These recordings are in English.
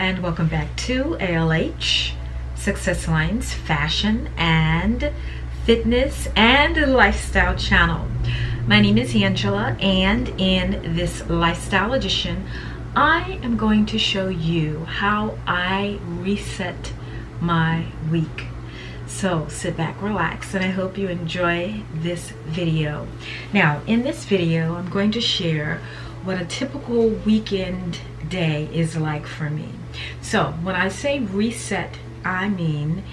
and welcome back to ALHsuccesslines Fashion and Fitness and Lifestyle channel. My name is Angela, and in this lifestyle edition I am going to show you how I reset my week. So sit back, relax, and I hope you enjoy this video. Now, in this video, I'm going to share what a typical weekend day is like for me. So when I say reset, I mean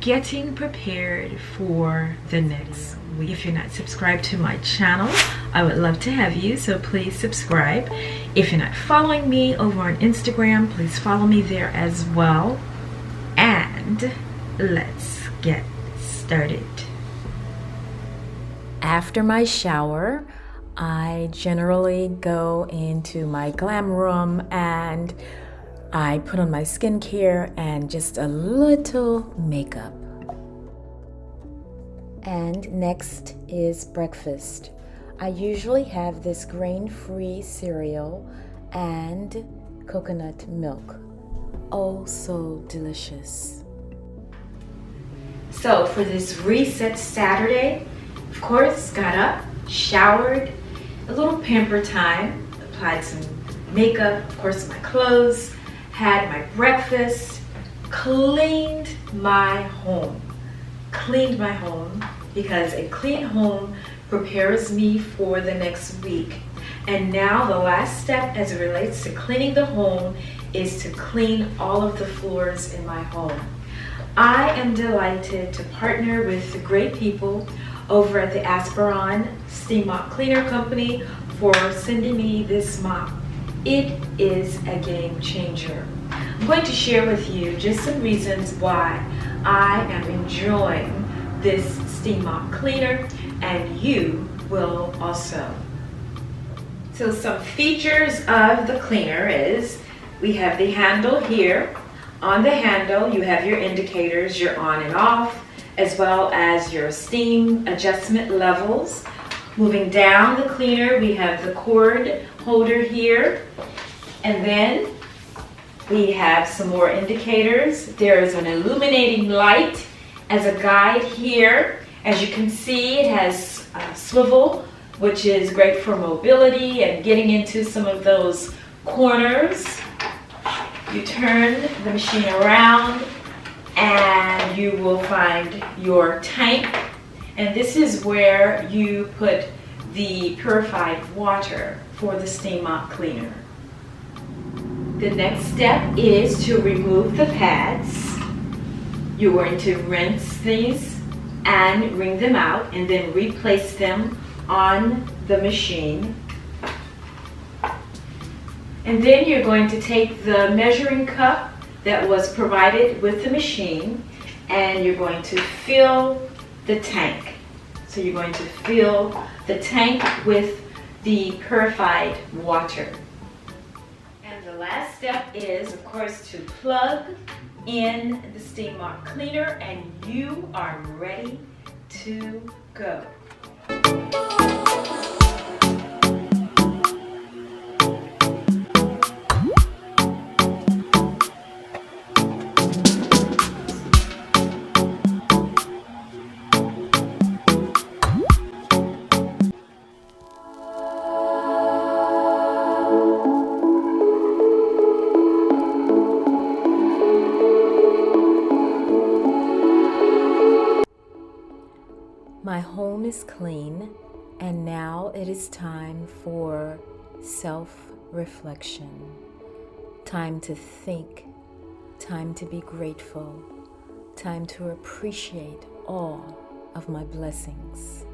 getting prepared for the next week. If you're not subscribed to my channel, I would love to have you, so please subscribe. If you're not following me over on Instagram, please follow me there as well. And let's get started. After my shower, I generally go into my glam room and I put on my skincare and just a little makeup. And next is breakfast. I usually have this grain-free cereal and coconut milk. Oh, so delicious. So for this reset Saturday, of course, got up, showered, a little pamper time, applied some makeup, of course my clothes, had my breakfast, cleaned my home. Cleaned my home because a clean home prepares me for the next week. And now the last step as it relates to cleaning the home is to clean all of the floors in my home. I am delighted to partner with the great people over at the Aspiron Steam Mop Cleaner Company for sending me this mop. It is a game changer. I'm going to share with you just some reasons why I am enjoying this steam mop cleaner, and you will also. So some features of the cleaner is we have the handle here. On the handle you have your indicators, your on and off, as well as your steam adjustment levels. Moving down the cleaner, we have the cord holder here, and then we have some more indicators. There is an illuminating light as a guide here. As you can see, it has swivel, which is great for mobility and getting into some of those corners. You turn the machine around and you will find your tank, and this is where you put the purified water for the steam mop cleaner. The next step is to remove the pads. You're going to rinse these and wring them out and then replace them on the machine. And then you're going to take the measuring cup that was provided with the machine and you're going to fill the tank. So you're going to fill the tank with the purified water. And the last step is, of course, to plug in the steam mop cleaner and you are ready to go. My home is clean, and now it is time for self-reflection. Time to think, time to be grateful, time to appreciate all of my blessings.